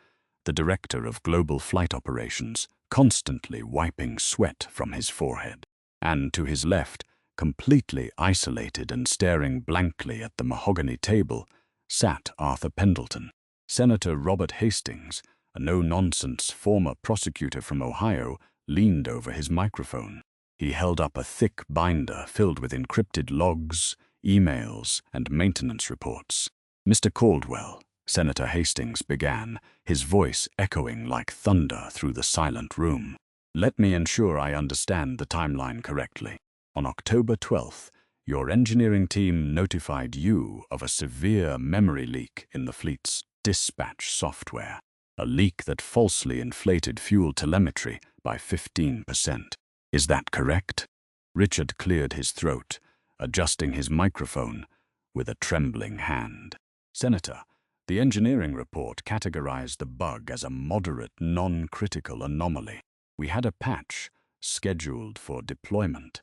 S1: the director of global flight operations, constantly wiping sweat from his forehead. And to his left, completely isolated and staring blankly at the mahogany table, sat Arthur Pendleton. Senator Robert Hastings, a no-nonsense former prosecutor from Ohio, leaned over his microphone. He held up a thick binder filled with encrypted logs, emails, and maintenance reports. "Mr. Caldwell," Senator Hastings began, his voice echoing like thunder through the silent room. "Let me ensure I understand the timeline correctly. On October 12th, your engineering team notified you of a severe memory leak in the fleet's dispatch software, a leak that falsely inflated fuel telemetry by 15%. Is that correct?" Richard cleared his throat, adjusting his microphone with a trembling hand. "Senator, the engineering report categorized the bug as a moderate, non-critical anomaly. We had a patch scheduled for deployment,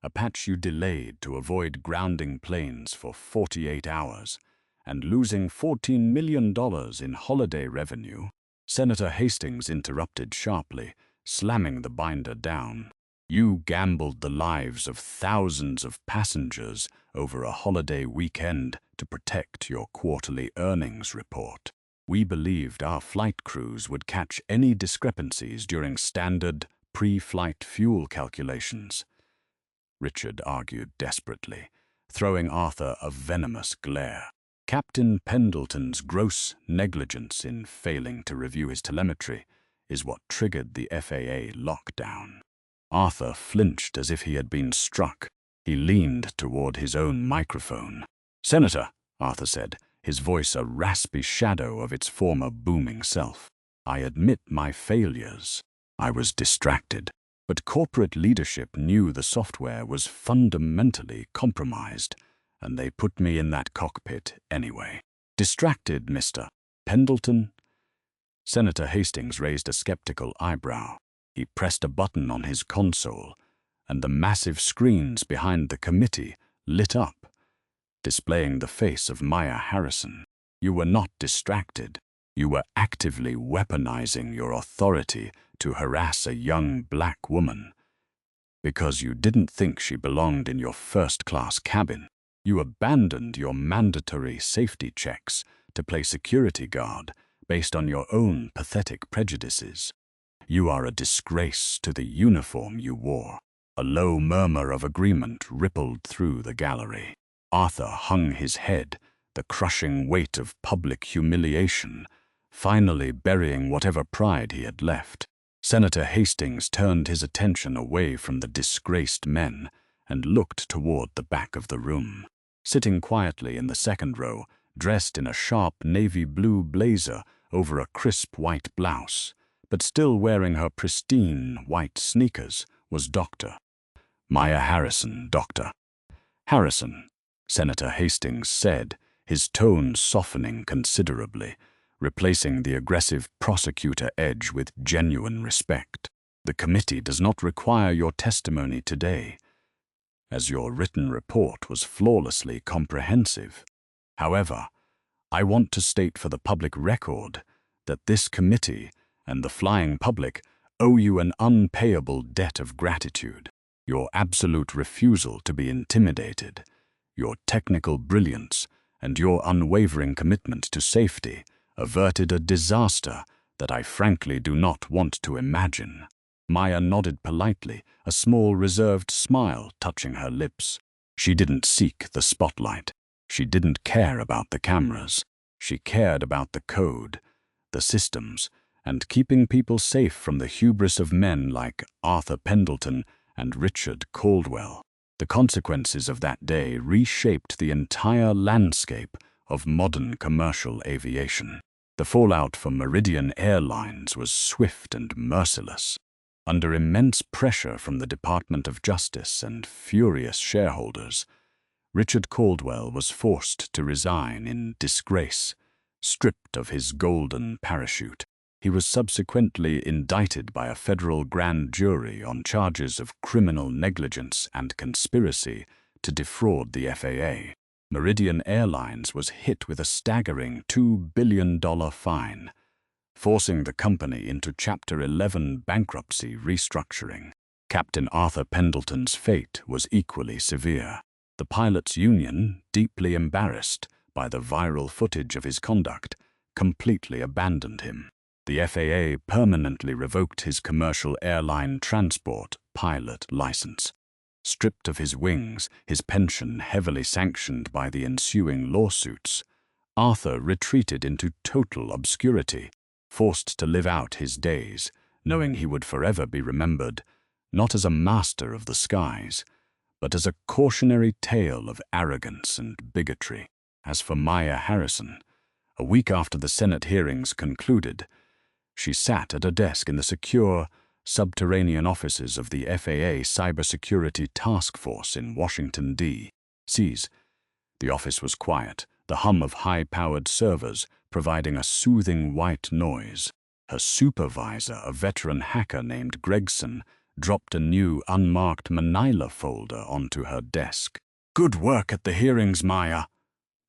S1: a patch you delayed to avoid grounding planes for 48 hours and losing $14 million in holiday revenue." Senator Hastings interrupted sharply, slamming the binder down. "You gambled the lives of thousands of passengers over a holiday weekend to protect your quarterly earnings report. We believed our flight crews would catch any discrepancies during standard pre-flight fuel calculations," Richard argued desperately, throwing Arthur a venomous glare. "Captain Pendleton's gross negligence in failing to review his telemetry is what triggered the FAA lockdown." Arthur flinched as if he had been struck. He leaned toward his own microphone. "Senator," Arthur said, his voice a raspy shadow of its former booming self, "I admit my failures. I was distracted. But corporate leadership knew the software was fundamentally compromised, and they put me in that cockpit anyway." "Distracted, Mr. Pendleton?" Senator Hastings raised a skeptical eyebrow. He pressed a button on his console, and the massive screens behind the committee lit up, displaying the face of Maya Harrison. "You were not distracted. You were actively weaponizing your authority to harass a young black woman because you didn't think she belonged in your first-class cabin. You abandoned your mandatory safety checks to play security guard based on your own pathetic prejudices. You are a disgrace to the uniform you wore." A low murmur of agreement rippled through the gallery. Arthur hung his head, the crushing weight of public humiliation, finally burying whatever pride he had left. Senator Hastings turned his attention away from the disgraced men and looked toward the back of the room. Sitting quietly in the second row, dressed in a sharp navy blue blazer over a crisp white blouse, but still wearing her pristine white sneakers, was Dr. Maya Harrison, Dr. Harrison, Senator Hastings said, his tone softening considerably, replacing the aggressive prosecutor edge with genuine respect. "The committee does not require your testimony today, as your written report was flawlessly comprehensive. However, I want to state for the public record that this committee and the flying public owe you an unpayable debt of gratitude. Your absolute refusal to be intimidated, your technical brilliance, and your unwavering commitment to safety averted a disaster that I frankly do not want to imagine." Maya nodded politely, a small reserved smile touching her lips. She didn't seek the spotlight. She didn't care about the cameras. She cared about the code, the systems, and keeping people safe from the hubris of men like Arthur Pendleton and Richard Caldwell. The consequences of that day reshaped the entire landscape of modern commercial aviation. The fallout for Meridian Airlines was swift and merciless. Under immense pressure from the Department of Justice and furious shareholders, Richard Caldwell was forced to resign in disgrace, stripped of his golden parachute. He was subsequently indicted by a federal grand jury on charges of criminal negligence and conspiracy to defraud the FAA. Meridian Airlines was hit with a staggering $2 billion fine, forcing the company into Chapter 11 bankruptcy restructuring. Captain Arthur Pendleton's fate was equally severe. The pilots' union, deeply embarrassed by the viral footage of his conduct, completely abandoned him. The FAA permanently revoked his commercial airline transport pilot license. Stripped of his wings, his pension heavily sanctioned by the ensuing lawsuits, Arthur retreated into total obscurity, forced to live out his days, knowing he would forever be remembered, not as a master of the skies, but as a cautionary tale of arrogance and bigotry. As for Maya Harrison, a week after the Senate hearings concluded, she sat at a desk in the secure, subterranean offices of the FAA Cybersecurity Task Force in Washington, D.C. The office was quiet, the hum of high-powered servers providing a soothing white noise. Her supervisor, a veteran hacker named Gregson, dropped a new unmarked Manila folder onto her desk. "Good work at the hearings, Maya,"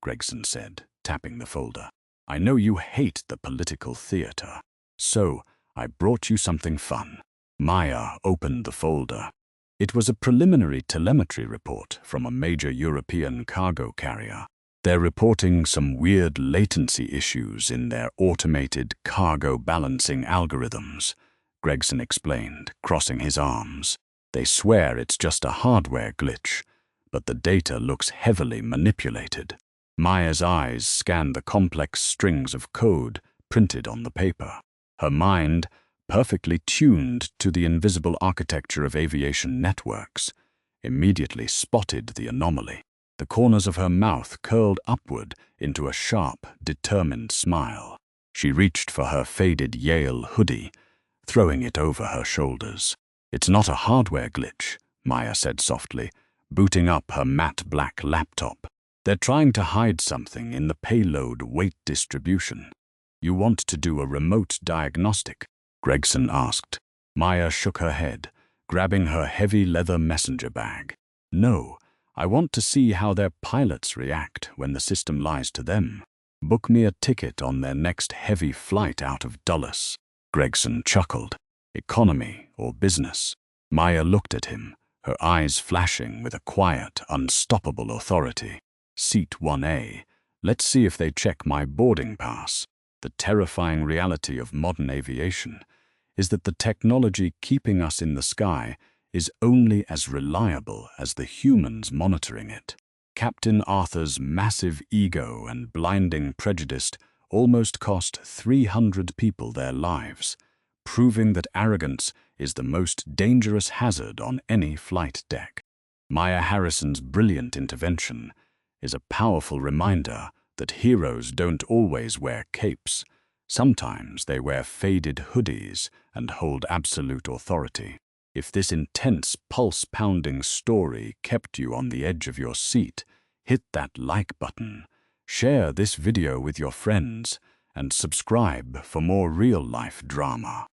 S1: Gregson said, tapping the folder. "I know you hate the political theater, so I brought you something fun." Maya opened the folder. It was a preliminary telemetry report from a major European cargo carrier. "They're reporting some weird latency issues in their automated cargo balancing algorithms," Gregson explained, crossing his arms. "They swear it's just a hardware glitch, but the data looks heavily manipulated." Maya's eyes scanned the complex strings of code printed on the paper. Her mind, perfectly tuned to the invisible architecture of aviation networks, immediately spotted the anomaly. The corners of her mouth curled upward into a sharp, determined smile. She reached for her faded Yale hoodie, throwing it over her shoulders. "It's not a hardware glitch," Maya said softly, booting up her matte black laptop. "They're trying to hide something in the payload weight distribution." "You want to do a remote diagnostic?" Gregson asked. Maya shook her head, grabbing her heavy leather messenger bag. "No, I want to see how their pilots react when the system lies to them. Book me a ticket on their next heavy flight out of Dulles." Gregson chuckled. "Economy or business?" Maya looked at him, her eyes flashing with a quiet, unstoppable authority. "Seat 1A. Let's see if they check my boarding pass." The terrifying reality of modern aviation. is that the technology keeping us in the sky is only as reliable as the humans monitoring it. Captain Arthur's massive ego and blinding prejudice almost cost 300 people their lives, proving that arrogance is the most dangerous hazard on any flight deck. Maya Harrison's brilliant intervention is a powerful reminder that heroes don't always wear capes. Sometimes they wear faded hoodies and hold absolute authority. If this intense, pulse-pounding story kept you on the edge of your seat, hit that like button, share this video with your friends, and subscribe for more real-life drama.